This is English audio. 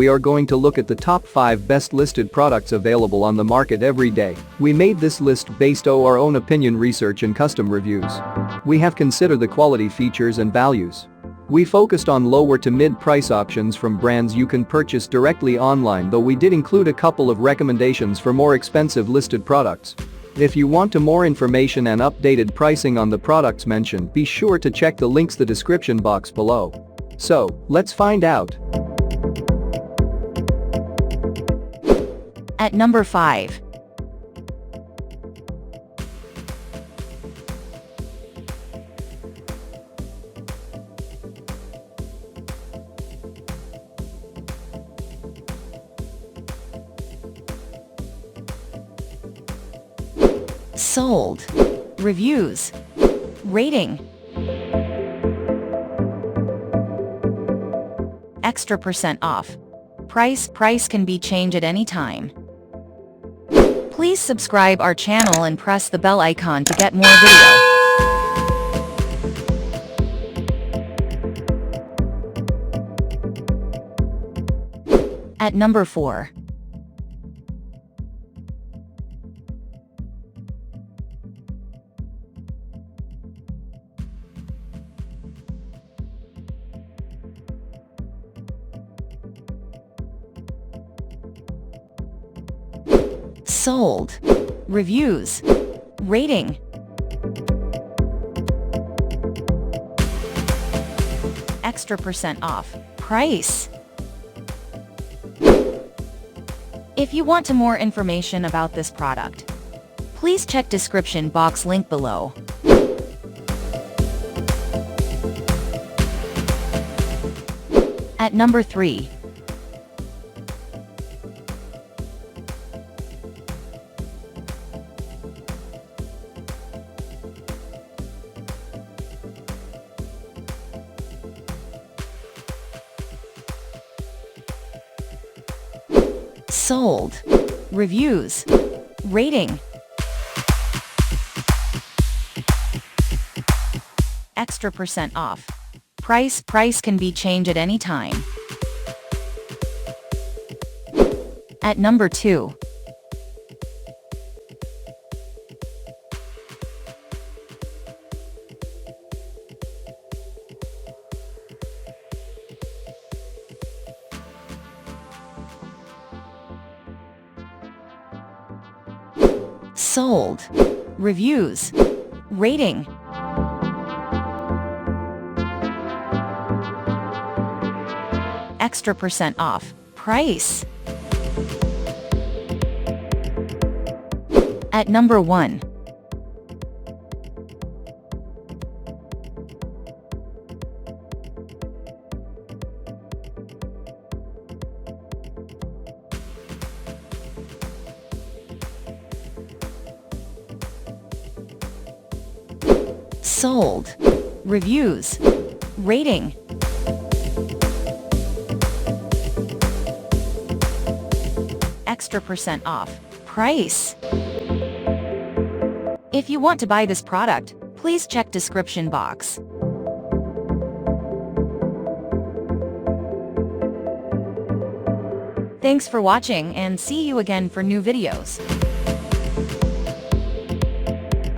We are going to look at the top 5 best listed products available on the market every day. We made this list based on our own opinion research and custom reviews. We have considered the quality features and values. We focused on lower to mid-price options from brands you can purchase directly online, though we did include a couple of recommendations for more expensive listed products. If you want more information and updated pricing on the products mentioned, be sure to check the links in the description box below. So, let's find out. At number 5. Sold. Reviews. Rating. Extra % off. Price can be changed at any time. Please subscribe our channel and press the bell icon to get more video. At number 4. Sold. Reviews. Rating. Extra % off. Price. If you want more information about this product, please check description box link below. At number 3. Sold. Reviews. Rating. Extra % off. Price can be changed at any time. At number 2. Sold. Reviews. Rating. Extra % off. Price. At number 1. Sold. Reviews. Rating. Extra % off. Price. If you want to buy this product, please check description box. Thanks for watching and see you again for new videos.